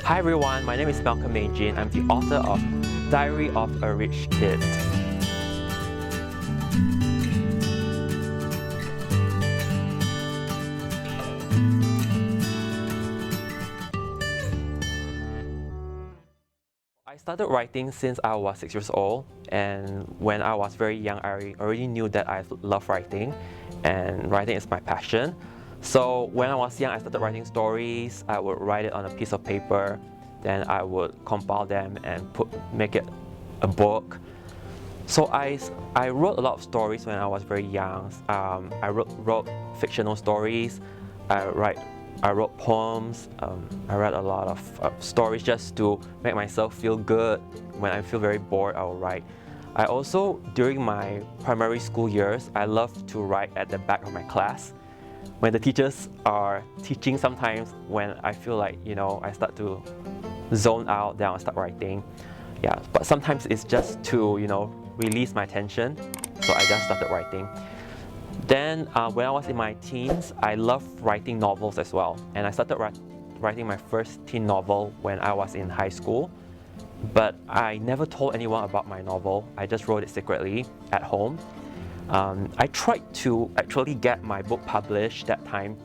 Hi everyone, my name is Mejin. I'm the author of Diary of a Rich Kid. I started writing since I was 6 years old, and when I was very young, I already knew that I love writing, and writing is my passion. So when I was young, I started writing stories. I would write it on a piece of paper, then I would compile them and make it a book. So I wrote a lot of stories when I was very young. I wrote fictional stories. I wrote poems. I read a lot of stories just to make myself feel good. When I feel very bored, I will write. I also, during my primary school years, I loved to write at the back of my class. When the teachers are teaching, sometimes when I feel like, I start to zone out, then I'll start writing. Yeah, but sometimes it's just to, release my tension. So I just started writing. Then when I was in my teens, I loved writing novels as well. And I started writing my first teen novel when I was in high school. But I never told anyone about my novel. I just wrote it secretly at home. I tried to actually get my book published that time,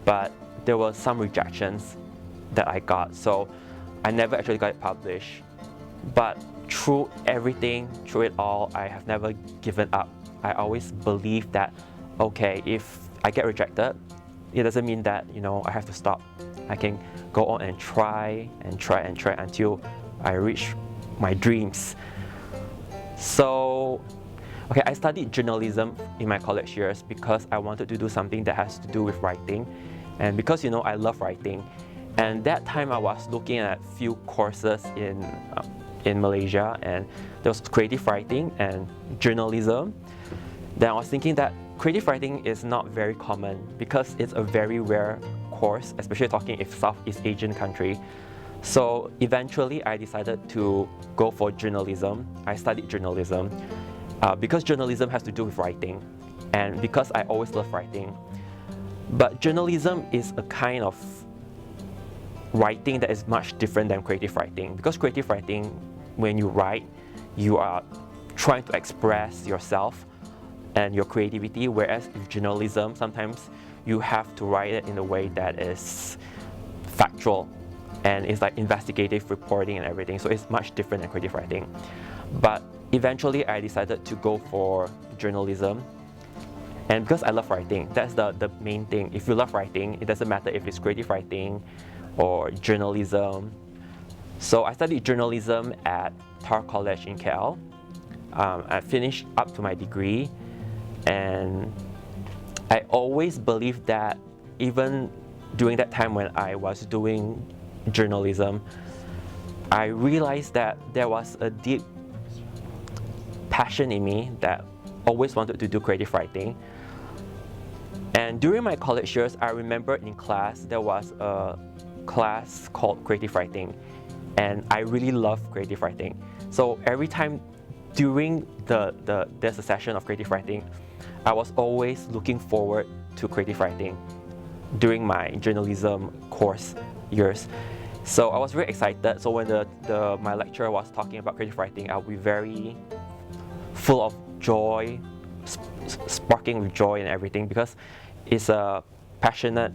but there were some rejections that I got. So I never actually got it published. But through everything, through it all, I have never given up. I always believe that, okay, if I get rejected, it doesn't mean that, I have to stop. I can go on and try and try and try until I reach my dreams. So, okay, I studied journalism in my college years because I wanted to do something that has to do with writing. And because, I love writing. And that time I was looking at a few courses in Malaysia, and there was creative writing and journalism. Then I was thinking that creative writing is not very common because it's a very rare course, especially talking if Southeast Asian country. So eventually I decided to go for journalism. I studied journalism because journalism has to do with writing, and because I always love writing. But journalism is a kind of writing that is much different than creative writing, because creative writing, when you write, you are trying to express yourself and your creativity, whereas with journalism, sometimes you have to write it in a way that is factual and it's like investigative reporting and everything, so it's much different than creative writing. But eventually I decided to go for journalism, and because I love writing, that's the main thing. If you love writing, it doesn't matter if it's creative writing or journalism. So I studied journalism at Tar College in KL. I finished up to my degree, and I always believed that even during that time when I was doing journalism, I realized that there was a deep passion in me that always wanted to do creative writing. And during my college years, I remember in class there was a class called creative writing, and I really love creative writing. So every time during there's a session of creative writing, I was always looking forward to creative writing during my journalism course years. So I was very excited. So when my lecturer was talking about creative writing, I'll be very full of joy, sparking with joy and everything, because it's a passionate,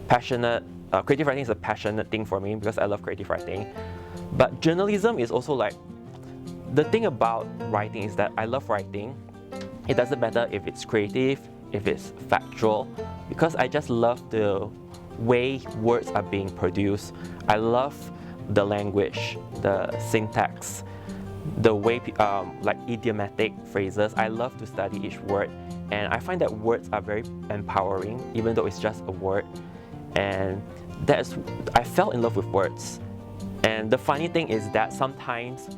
creative writing is a passionate thing for me because I love creative writing. But journalism is also like, the thing about writing is that I love writing. It doesn't matter if it's creative, if it's factual, because I just love the way words are being produced. I love the language, the syntax, the way, like idiomatic phrases. I love to study each word, and I find that words are very empowering, even though it's just a word. And I fell in love with words. And the funny thing is that sometimes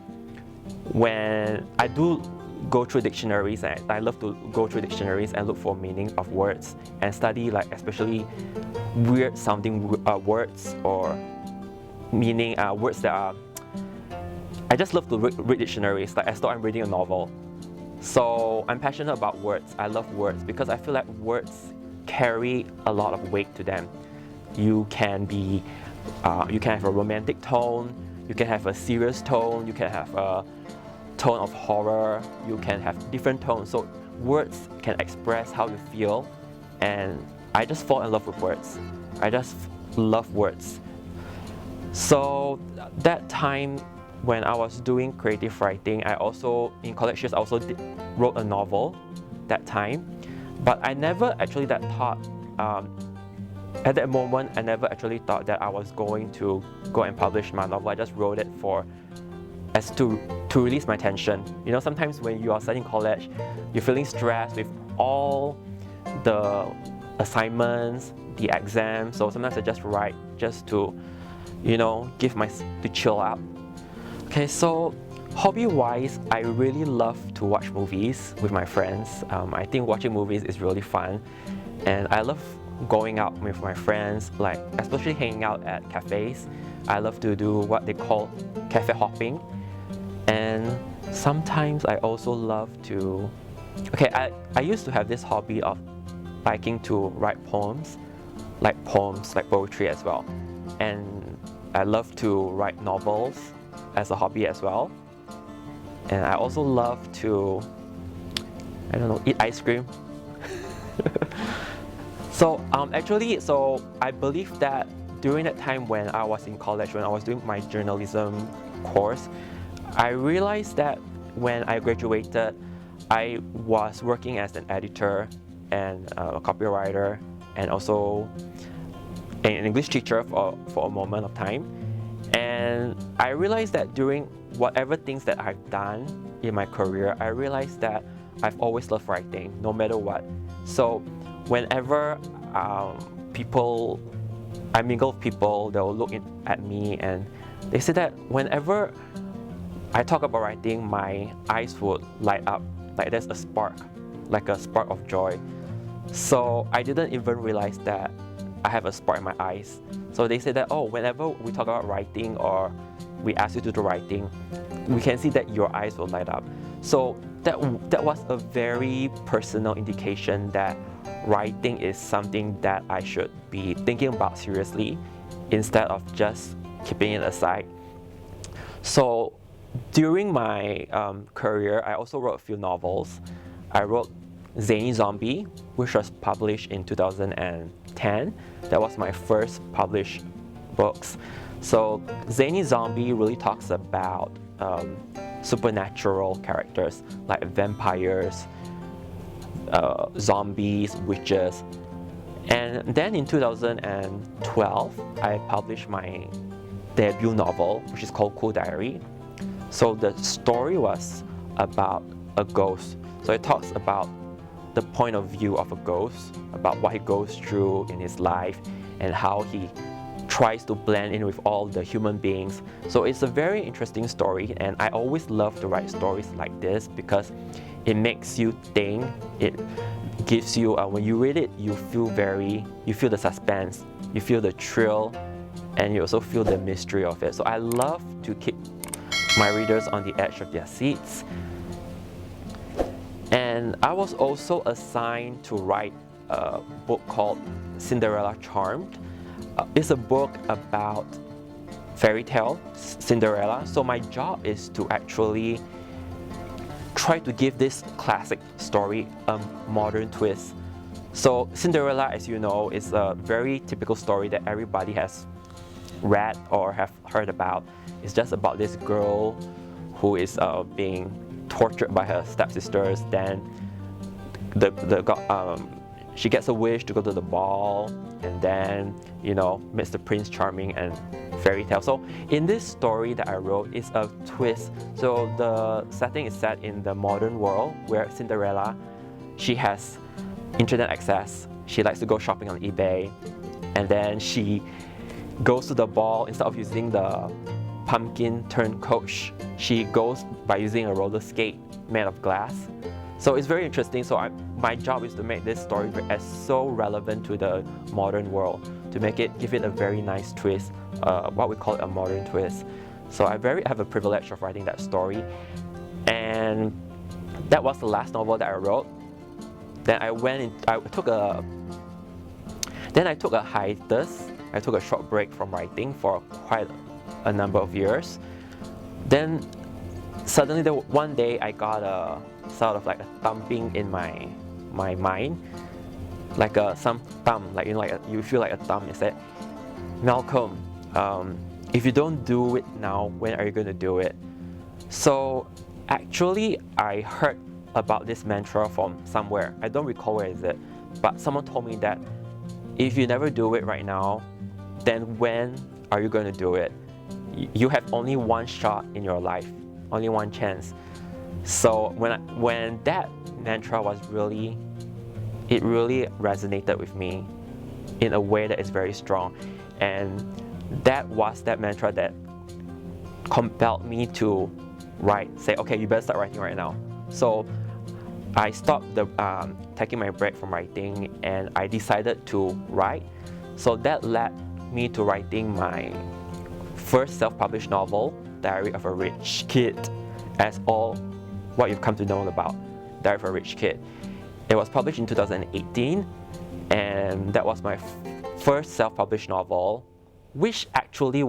when I do go through dictionaries, and I love to go through dictionaries and look for meaning of words and study, like especially weird sounding words or meaning words that are, I just love to read dictionaries, like as though I'm reading a novel. So I'm passionate about words. I love words because I feel like words carry a lot of weight to them. You can be, you can have a romantic tone, you can have a serious tone, you can have a tone of horror, you can have different tones. So words can express how you feel, and I just fall in love with words. I just love words. So that time when I was doing creative writing, I also, in college years, I also wrote a novel that time. But I never actually thought, at that moment, I never actually thought that I was going to go and publish my novel. I just wrote it to release my tension. You know, sometimes when you are studying college, you're feeling stressed with all the assignments, the exams. So sometimes I just write just to, you know, to chill out. Okay, so hobby-wise, I really love to watch movies with my friends. I think watching movies is really fun, and I love going out with my friends, like especially hanging out at cafes. I love to do what they call cafe hopping, and sometimes I also love to, I used to have this hobby of liking to write poems, like poetry as well, and I love to write novels as a hobby as well. And I also love to, I don't know, eat ice cream. So I believe that during that time when I was in college, when I was doing my journalism course, I realized that when I graduated, I was working as an editor and a copywriter, and also an English teacher for a moment of time. And I realized that during whatever things that I've done in my career, I realized that I've always loved writing, no matter what. So whenever I mingle with people, they'll look at me and they say that whenever I talk about writing, my eyes would light up, like there's a spark, like a spark of joy. So I didn't even realize that I have a spark in my eyes. So they say that, oh, whenever we talk about writing or we ask you to do writing, we can see that your eyes will light up. So that was a very personal indication that writing is something that I should be thinking about seriously instead of just keeping it aside. So during my career, I also wrote a few novels. I wrote Zany Zombie, which was published in 2010. That was my first published books. So Zany Zombie really talks about supernatural characters like vampires, zombies, witches. And then in 2012, I published my debut novel, which is called Cool Diary. So the story was about a ghost. So it talks about the point of view of a ghost, about what he goes through in his life and how he tries to blend in with all the human beings. So it's a very interesting story, and I always love to write stories like this because it makes you think. It gives you, when you read it, you feel the suspense, you feel the thrill, and you also feel the mystery of it. So I love to keep my readers on the edge of their seats. And I was also assigned to write a book called Cinderella Charmed. It's a book about fairy tale Cinderella. So my job is to actually try to give this classic story a modern twist. So Cinderella, as you know, is a very typical story that everybody has read or have heard about. It's just about this girl who is being tortured by her stepsisters. Then she gets a wish to go to the ball, and then, you know, meets the Prince Charming and fairy tale. So in this story that I wrote, it's a twist. So the setting is set in the modern world where Cinderella, she has internet access. She likes to go shopping on eBay, and then she goes to the ball. Instead of using the pumpkin turn coach, she goes by using a roller skate made of glass. So it's very interesting. So my job is to make this story as so relevant to the modern world, to give it a very nice twist, what we call a modern twist. So I have a privilege of writing that story, and that was the last novel that I wrote. Then I took a hiatus I took a short break from writing for quite a number of years. Then suddenly one day I got a sort of like a thumping in my mind, like some thumb, like you feel like a thumb. It said, Malcolm, if you don't do it now, when are you going to do it? So actually I heard about this mantra from somewhere. I don't recall where is it, but someone told me that if you never do it right now, then when are you going to do it? You have only one shot in your life, only one chance. So when that mantra was it really resonated with me in a way that is very strong, and that was that mantra that compelled me to write. Say, okay, you better start writing right now. So I stopped taking my break from writing, and I decided to write. So that led me to writing my first self-published novel, Diary of a Rich Kid, as all what you've come to know about Diary of a Rich Kid. It was published in 2018, and that was my first self-published novel, which actually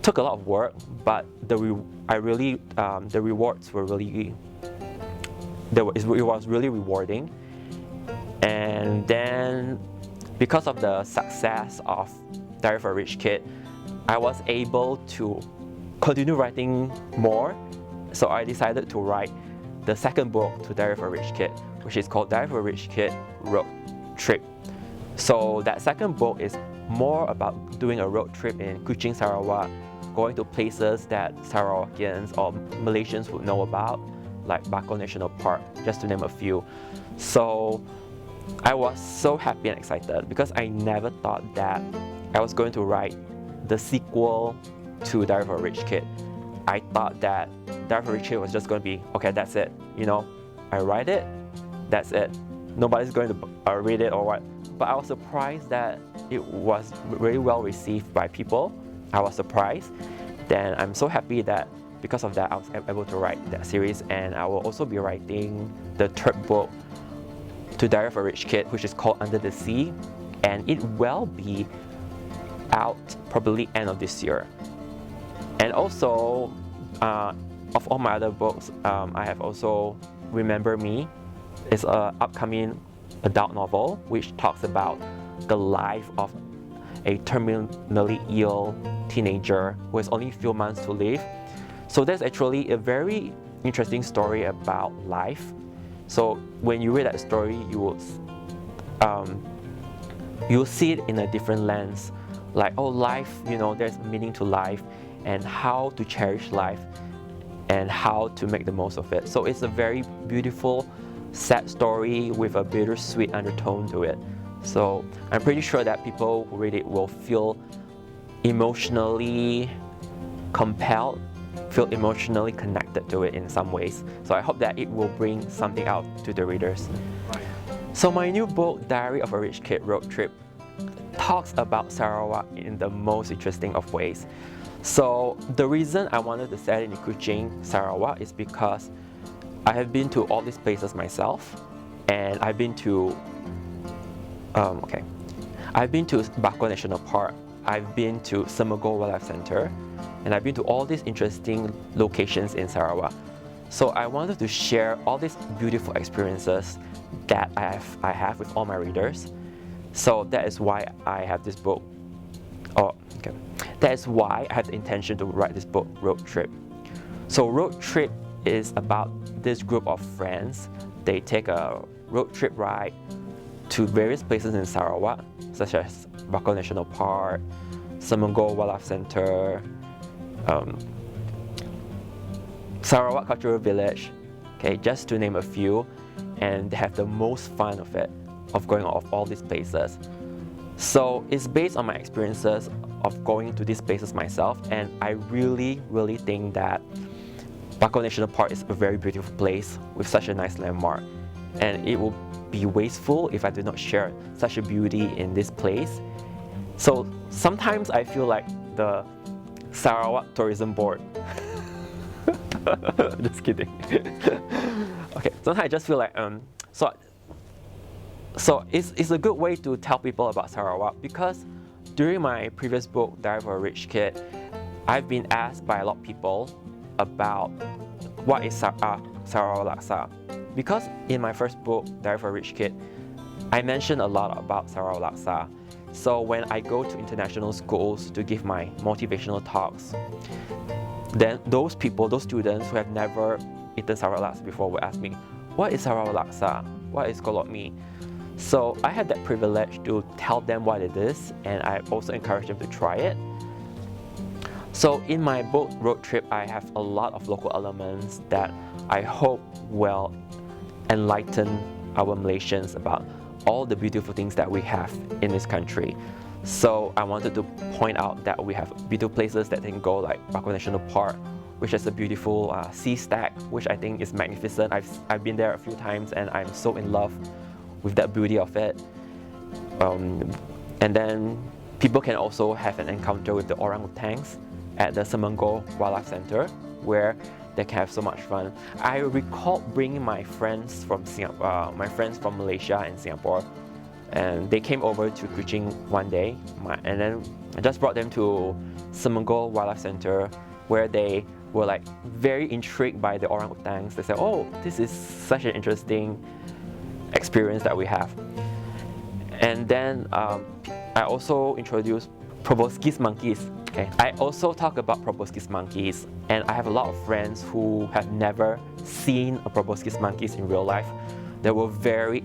took a lot of work, but the rewards were really, it was really rewarding. And then because of the success of Diary of a Rich Kid, I was able to continue writing more. So I decided to write the second book to Diary of a Rich Kid, which is called Diary of a Rich Kid Road Trip. So that second book is more about doing a road trip in Kuching, Sarawak, going to places that Sarawakians or Malaysians would know about, like Bakau National Park, just to name a few. So I was so happy and excited because I never thought that I was going to write the sequel to Diary of a Rich Kid. I thought that Diary of a Rich Kid was just going to be, okay, that's it. I write it, that's it. Nobody's going to read it or what. But I was surprised that it was really well received by people. I was surprised. Then I'm so happy that because of that, I was able to write that series, and I will also be writing the third book to Diary of a Rich Kid, which is called Under the Sea, and it will be out probably end of this year. And also, of all my other books, I have also Remember Me. It's an upcoming adult novel which talks about the life of a terminally ill teenager who has only a few months to live. So that's actually a very interesting story about life. So when you read that story, you'll see it in a different lens. Like, oh, life, there's meaning to life, and how to cherish life, and how to make the most of it. So it's a very beautiful, sad story with a bittersweet undertone to it. So I'm pretty sure that people who read it will feel emotionally compelled, feel emotionally connected to it in some ways. So I hope that it will bring something out to the readers. So my new book, Diary of a Rich Kid Road Trip, talks about Sarawak in the most interesting of ways. So the reason I wanted to set it in Kuching, Sarawak, is because I have been to all these places myself, and I've been to Bakau National Park, I've been to Semego Wildlife Center, and I've been to all these interesting locations in Sarawak. So I wanted to share all these beautiful experiences that I have with all my readers. So that is why I have this book. That is why I have the intention to write this book, Road Trip. So Road Trip is about this group of friends. They take a road trip ride to various places in Sarawak, such as Bakau National Park, Semego Wildlife Center, Sarawak Cultural Village, just to name a few, and they have the most fun of it, of going off all these places. So it's based on my experiences of going to these places myself, and I really, really think that Bakau National Park is a very beautiful place with such a nice landmark, and it will be wasteful if I do not share such a beauty in this place. So sometimes I feel like the Sarawak Tourism Board. Just kidding. Okay, sometimes I just feel like so it's a good way to tell people about Sarawak, because during my previous book, Diary of a Rich Kid, I've been asked by a lot of people about what is Sarawak Laksa. Because in my first book, Diary of a Rich Kid, I mentioned a lot about Sarawak Laksa. So when I go to international schools to give my motivational talks, then those students who have never eaten Sarawak Laksa before will ask me, what is Sarawak Laksa? What is kolok mee? So I had that privilege to tell them what it is, and I also encourage them to try it. So in my book, Road Trip, I have a lot of local elements that I hope will enlighten our Malaysians about all the beautiful things that we have in this country. So I wanted to point out that we have beautiful places that they can go, like Bako National Park, which is a beautiful sea stack, which I think is magnificent. I've been there a few times and I'm so in love with that beauty of it. And then people can also have an encounter with the orangutans at the Semenggol Wildlife Center, where they can have so much fun. I recall bringing my friends from Malaysia and Singapore, and they came over to Kuching one day, and then I just brought them to Semenggol Wildlife Center, where they were like very intrigued by the orangutans. They said, "Oh, this is such an interesting experience that we have." And then I also introduced Proboscis Monkeys. Okay. I also talk about Proboscis Monkeys, and I have a lot of friends who have never seen a Proboscis Monkeys in real life. They were very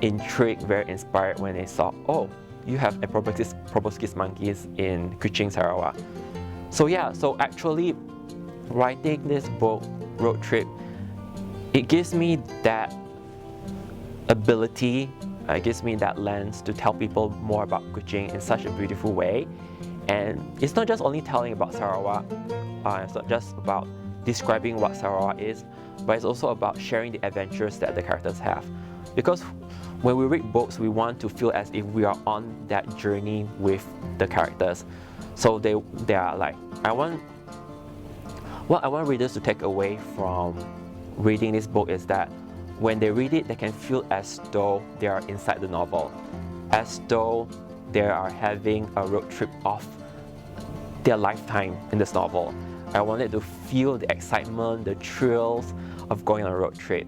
intrigued, very inspired when they saw, oh, you have a Proboscis Monkeys in Kuching, Sarawak. So yeah, so actually writing this book, Road Trip, it gives me that ability, it gives me that lens to tell people more about Kuching in such a beautiful way. And it's not just only telling about Sarawak, it's not just about describing what Sarawak is, but it's also about sharing the adventures that the characters have. Because when we read books, we want to feel as if we are on that journey with the characters. So they are like, what I want readers to take away from reading this book is that when they read it, they can feel as though they are inside the novel, as though they are having a road trip of their lifetime in this novel. I wanted to feel the excitement, the thrills of going on a road trip.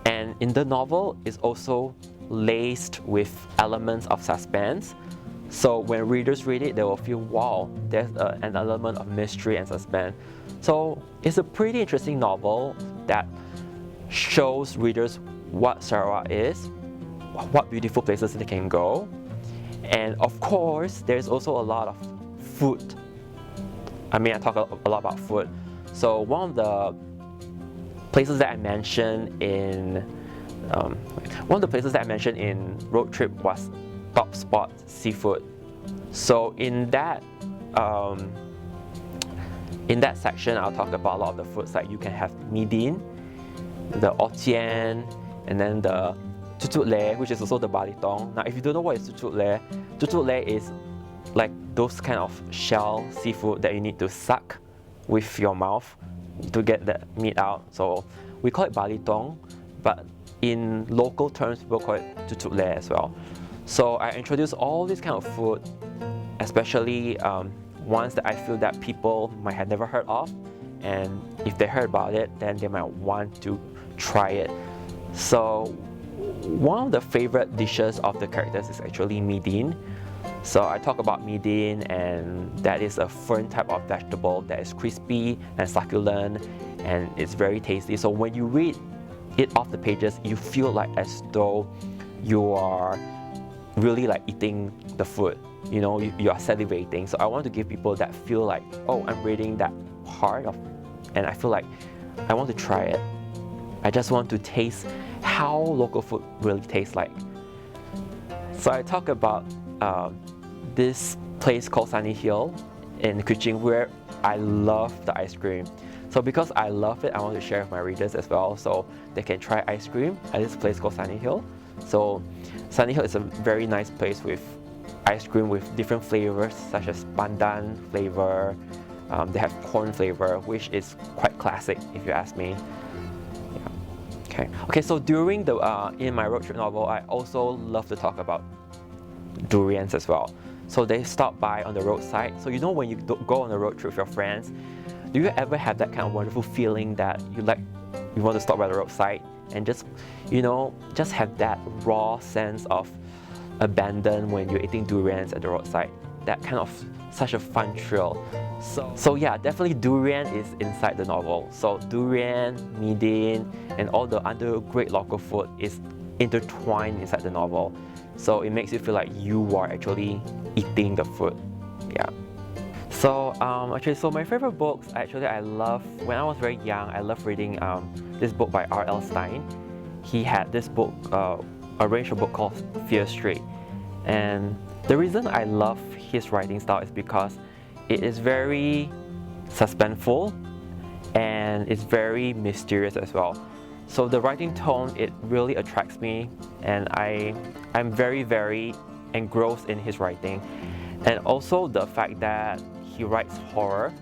And in the novel, it's also laced with elements of suspense. So when readers read it, they will feel, wow, there's an element of mystery and suspense. So it's a pretty interesting novel that shows readers what Sarawak is, what beautiful places they can go. And of course, there's also a lot of food. I mean, I talk a lot about food. So one of the places that I mentioned in Road Trip was Top Spot Seafood. So in that section, I'll talk about a lot of the foods. Like you can have Mejin, the Otian, and then the Tutut Le, which is also the Balitong. Now, if you don't know what is Tutut Le is like those kind of shell seafood that you need to suck with your mouth to get the meat out. So we call it Balitong, but in local terms, people call it Tutut Le as well. So I introduce all this kind of food, especially ones that I feel that people might have never heard of, and if they heard about it, then they might want to try it. So one of the favorite dishes of the characters is actually Mejin. So I talk about Mejin, and that is a fern type of vegetable that is crispy and succulent, and it's very tasty. So when you read it off the pages, you feel like as though you are really like eating the food. You know, you are salivating. So I want to give people that feel like, oh, I'm reading that part of, and I feel like I want to try it. I just want to taste how local food really tastes like. So I talk about this place called Sunny Hill in Kuching, where I love the ice cream. So because I love it, I want to share with my readers as well, so they can try ice cream at this place called Sunny Hill. So Sunny Hill is a very nice place with ice cream with different flavors, such as pandan flavor. They have corn flavor, which is quite classic if you ask me. Yeah. Okay. So during the in my road trip novel, I also love to talk about durians as well. So they stop by on the roadside. So you know when you go on a road trip with your friends, do you ever have that kind of wonderful feeling that you want to stop by the roadside and just, just have that raw sense of abandon when you're eating durians at the roadside? That kind of such a fun thrill. So yeah, definitely durian is inside the novel. So durian, Mejin, and all the other great local food is intertwined inside the novel. So it makes you feel like you are actually eating the food. Yeah. So so my favorite books, I love, when I was very young, I loved reading this book by R.L. Stine. He had this book, a range of book called Fear Street. And the reason I love his writing style is because it is very suspenseful and it's very mysterious as well. So the writing tone, it really attracts me, and I'm very, very engrossed in his writing. And also the fact that he writes horror,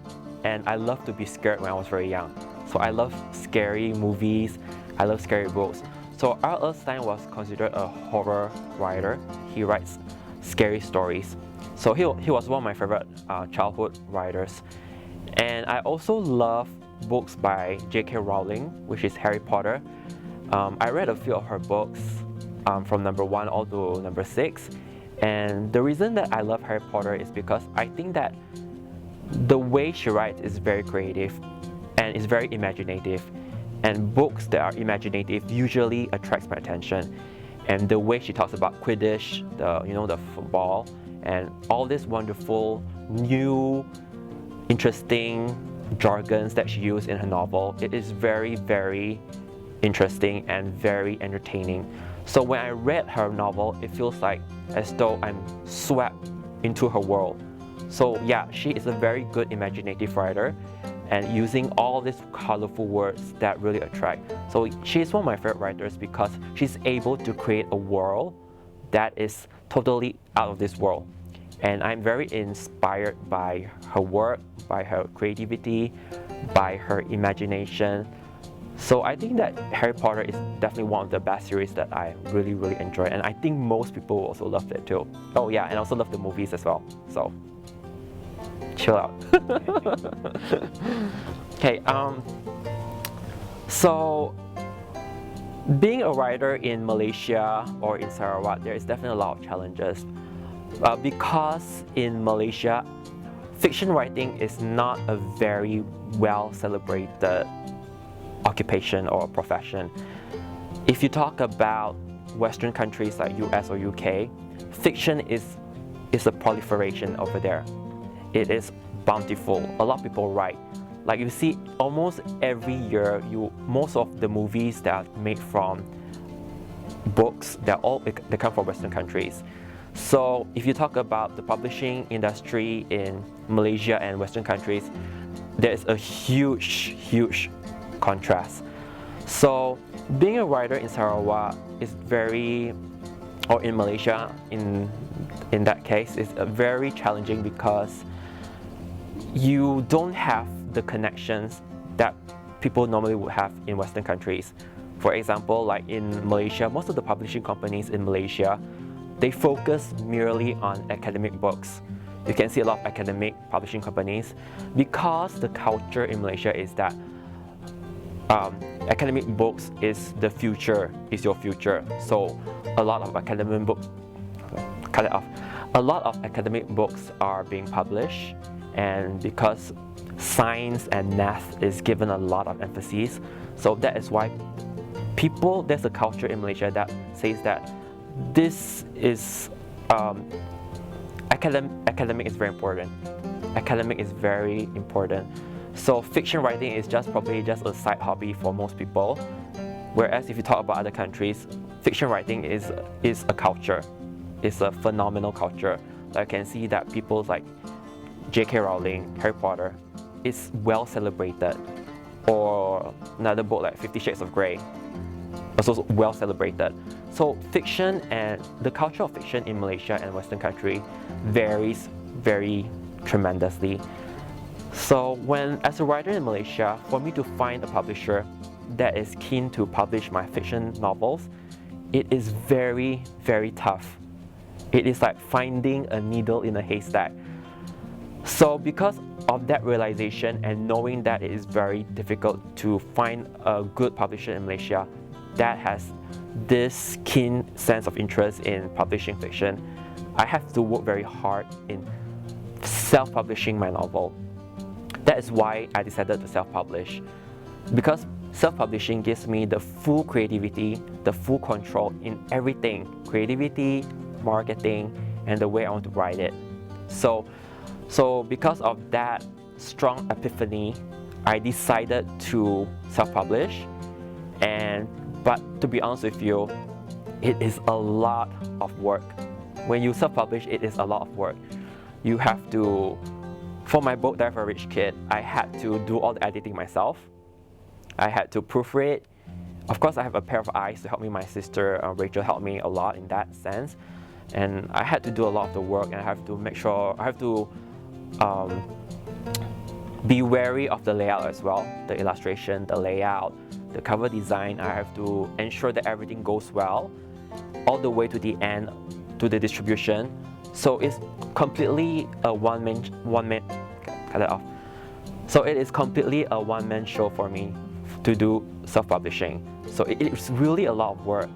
and I love to be scared when I was very young. So I love scary movies, I love scary books. So R.L. Stine was considered a horror writer. He writes scary stories. So he was one of my favorite childhood writers. And I also love books by J.K. Rowling, which is Harry Potter. I read a few of her books from number 1 all to number 6. And the reason that I love Harry Potter is because I think that the way she writes is very creative and is very imaginative. And books that are imaginative usually attracts my attention. And the way she talks about Quidditch, the football, and all these wonderful, new, interesting jargons that she used in her novel, it is very, very interesting and very entertaining. So when I read her novel, it feels like as though I'm swept into her world. So yeah, she is a very good imaginative writer and using all these colorful words that really attract. So she's one of my favorite writers because she's able to create a world that is totally out of this world. And I'm very inspired by her work, by her creativity, by her imagination. So I think that Harry Potter is definitely one of the best series that I really, really enjoy. And I think most people will also love it too. Oh yeah, and I also love the movies as well. So chill out. Okay, so being a writer in Malaysia or in Sarawak, there is definitely a lot of challenges. Because in Malaysia, fiction writing is not a very well celebrated occupation or profession. If you talk about Western countries like US or UK, fiction is a proliferation over there. It is bountiful. A lot of people write. Like you see, almost every year, most of the movies that are made from books, they come from Western countries. So if you talk about the publishing industry in Malaysia and Western countries, there is a huge, huge contrast. So being a writer in Sarawak is or in Malaysia, in that case, is very challenging because you don't have the connections that people normally would have in Western countries. For example, like in Malaysia, most of the publishing companies in Malaysia, they focus merely on academic books. You can see a lot of academic publishing companies because the culture in Malaysia is that academic books is the future, is your future. So a lot of academic books, a lot of academic books are being published, and because science and math is given a lot of emphasis, so that is why there's a culture in Malaysia that says that this is academic is very important. Academic is very important. So fiction writing is probably just a side hobby for most people. Whereas if you talk about other countries, fiction writing is a culture. It's a phenomenal culture. I can see that people like J.K. Rowling, Harry Potter, is well celebrated. Or another book like 50 Shades of Grey, also well celebrated. So fiction and the culture of fiction in Malaysia and Western country varies very tremendously. So as a writer in Malaysia, for me to find a publisher that is keen to publish my fiction novels, it is very, very tough. It is like finding a needle in a haystack. So because of that realization and knowing that it is very difficult to find a good publisher in Malaysia that has this keen sense of interest in publishing fiction, I have to work very hard in self-publishing my novel. That is why I decided to self-publish, because self-publishing gives me the full creativity, the full control in everything, creativity, marketing, and the way I want to write it. So because of that strong epiphany, I decided to self-publish. But to be honest with you, it is a lot of work. When you self-publish, it is a lot of work. You have to, for my book Diary of a Rich Kid, I had to do all the editing myself. I had to proofread. Of course, I have a pair of eyes to help me. My sister Rachel helped me a lot in that sense. And I had to do a lot of the work, and I have to make sure, I have to be wary of the layout as well, the illustration, the layout, the cover design. I have to ensure that everything goes well all the way to the end, to the distribution. So it's completely a one-man, cut it off. So it is completely a one-man show for me to do self-publishing. So it's really a lot of work,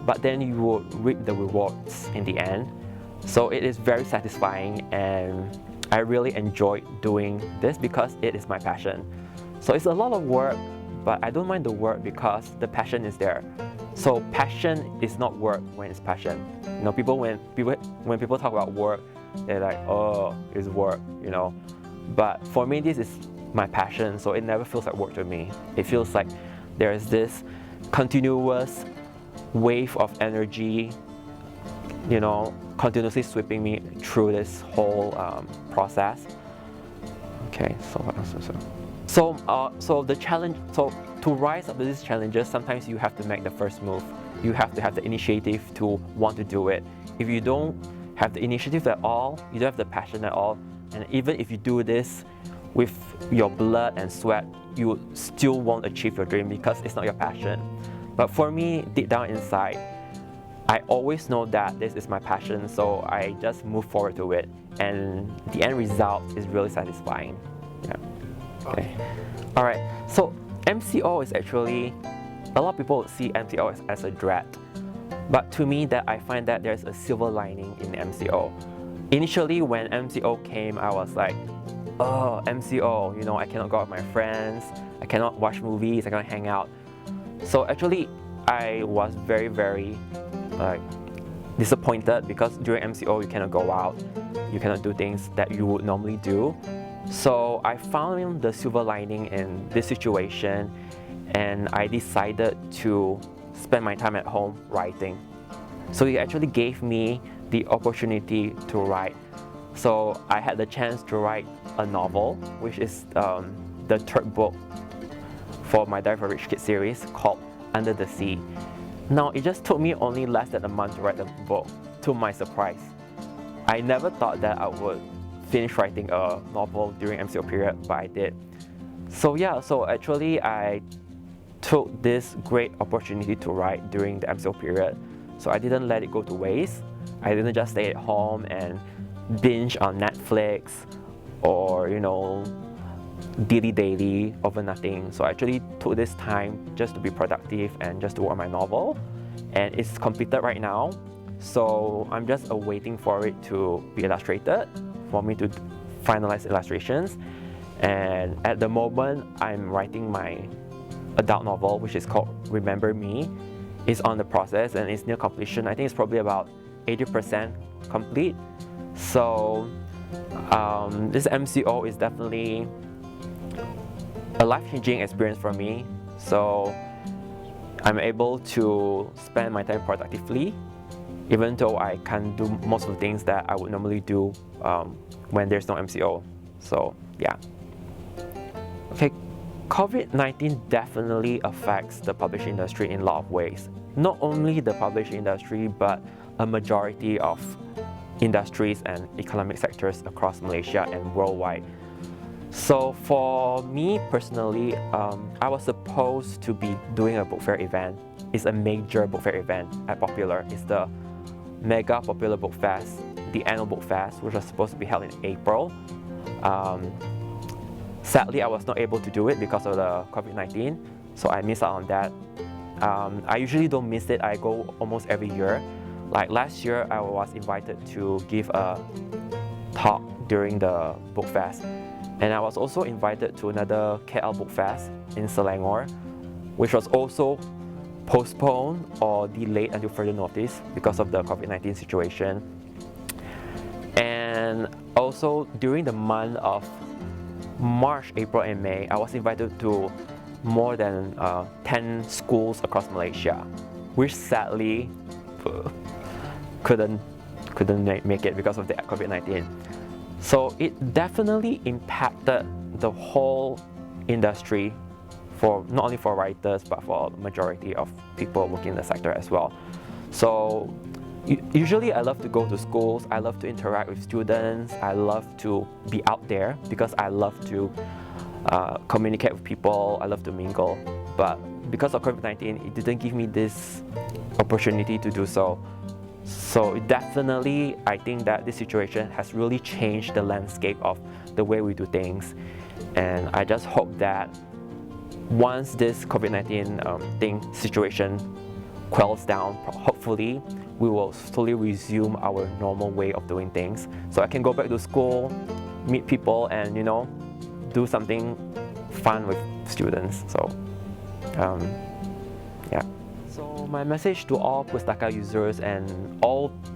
but then you will reap the rewards in the end. So it is very satisfying, and I really enjoy doing this because it is my passion. So it's a lot of work, but I don't mind the work because the passion is there. So passion is not work when it's passion. You know, when people talk about work, they're like, oh, it's work, you know. But for me, this is my passion, so it never feels like work to me. It feels like there is this continuous wave of energy, you know, continuously sweeping me through this whole process. Okay, so what else is there? So the challenge, so to rise up to these challenges, sometimes you have to make the first move. You have to have the initiative to want to do it. If you don't have the initiative at all, you don't have the passion at all, and even if you do this with your blood and sweat, you still won't achieve your dream because it's not your passion. But for me, deep down inside, I always know that this is my passion, so I just move forward to it, and the end result is really satisfying. Yeah. Okay. All right. So MCO is actually, a lot of people see MCO as a dread, but to me, that I find that there's a silver lining in MCO. Initially, when MCO came, I was like, oh, MCO, you know, I cannot go out with my friends, I cannot watch movies, I cannot hang out. So actually, I was very, very disappointed because during MCO, you cannot go out, you cannot do things that you would normally do. So I found the silver lining in this situation, and I decided to spend my time at home writing. So it actually gave me the opportunity to write. So I had the chance to write a novel, which is the third book for my Diary of a Rich Kid series, called Under the Sea. Now, it just took me only less than a month to write the book, to my surprise. I never thought that I would finish writing a novel during MCO period, but I did. So yeah, so actually I took this great opportunity to write during the MCO period. So I didn't let it go to waste. I didn't just stay at home and binge on Netflix or, you know, daily over nothing. So I actually took this time just to be productive and just to work on my novel, and it's completed right now. So I'm just awaiting for it to be illustrated, for me to finalize illustrations. And at the moment, I'm writing my adult novel, which is called Remember Me. It's on the process and it's near completion. I think it's probably about 80% complete. So this MCO is definitely a life-changing experience for me. So I'm able to spend my time productively, even though I can't do most of the things that I would normally do when there's no MCO. So yeah. Okay, COVID-19 definitely affects the publishing industry in a lot of ways. Not only the publishing industry, but a majority of industries and economic sectors across Malaysia and worldwide. So for me personally, I was supposed to be doing a book fair event. It's a major book fair event at Popular. It's the mega popular book fest, the annual book fest, which was supposed to be held in April. Sadly, I was not able to do it because of the COVID-19, so I missed out on that. I usually don't miss it. I go almost every year. Like last year, I was invited to give a talk during the book fest, and I was also invited to another KL book fest in Selangor, which was also postponed or delayed until further notice because of the COVID-19 situation. And also during the month of March, April, and May, I was invited to more than 10 schools across Malaysia, which sadly couldn't make it because of the COVID-19. So it definitely impacted the whole industry, for not only for writers but for the majority of people working in the sector as well. So usually I love to go to schools, I love to interact with students, I love to be out there because I love to communicate with people, I love to mingle. But because of COVID-19, it didn't give me this opportunity to do so. So definitely, I think that this situation has really changed the landscape of the way we do things. And I just hope that once this COVID-19 situation quells down, hopefully we will slowly resume our normal way of doing things. So I can go back to school, meet people, and do something fun with students. So yeah. So my message to all Pustaka users and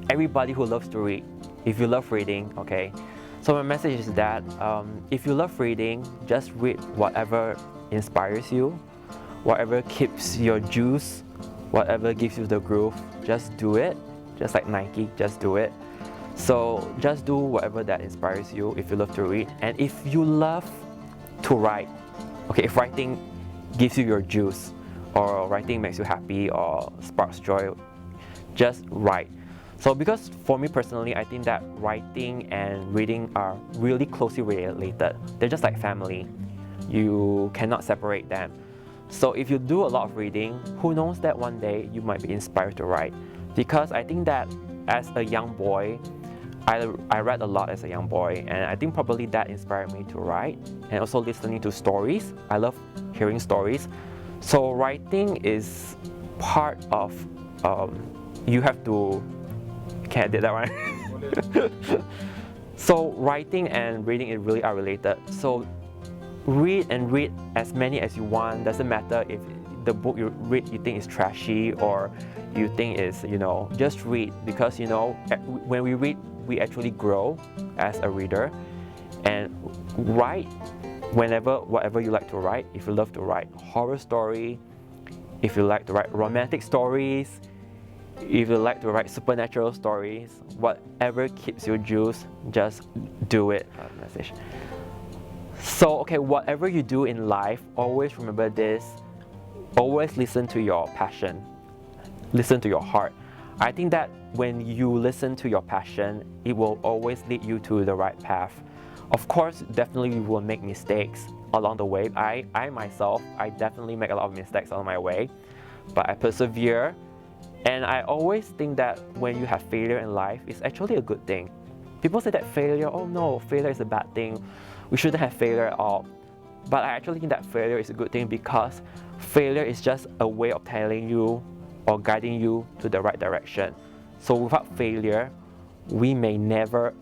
everybody who loves to read, if you love reading, okay. So my message is that if you love reading, just read whatever inspires you, whatever keeps your juice, whatever gives you the groove, just do it. Just like Nike, just do it. So just do whatever that inspires you if you love to read. And if you love to write, okay, if writing gives you your juice, or writing makes you happy or sparks joy, just write. So because for me personally, I think that writing and reading are really closely related. They're just like family. You cannot separate them. So if you do a lot of reading, who knows that one day you might be inspired to write. Because I think that as a young boy, I read a lot as a young boy, and I think probably that inspired me to write, and also listening to stories. I love hearing stories. So writing is part of, you have to, okay, I did that right? So writing and reading really are related. So read as many as you want. Doesn't matter if the book you read you think is trashy or you think is, just read, because when we read, we actually grow as a reader. And write whatever you like to write. If you love to write horror story, if you like to write romantic stories, if you like to write supernatural stories, whatever keeps your juice, just do it. Message. So okay, whatever you do in life, always remember this. Always listen to your passion. Listen to your heart. I think that when you listen to your passion, it will always lead you to the right path. Of course, definitely you will make mistakes along the way. I myself, I definitely make a lot of mistakes on my way, but I persevere. And I always think that when you have failure in life, it's actually a good thing. People say that failure, oh no, failure is a bad thing. We shouldn't have failure at all. But I actually think that failure is a good thing, because failure is just a way of telling you or guiding you to the right direction. So without failure, we may never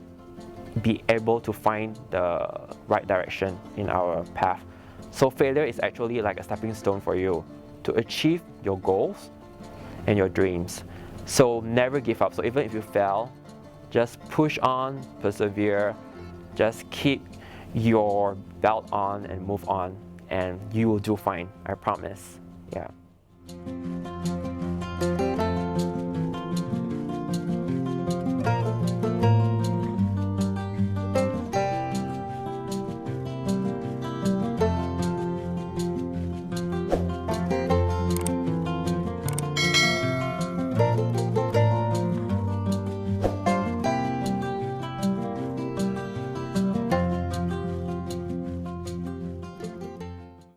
be able to find the right direction in our path. So failure is actually like a stepping stone for you to achieve your goals and your dreams. So never give up. So even if you fail, just push on, persevere, just keep your belt on and move on, and you will do fine, I promise. Yeah.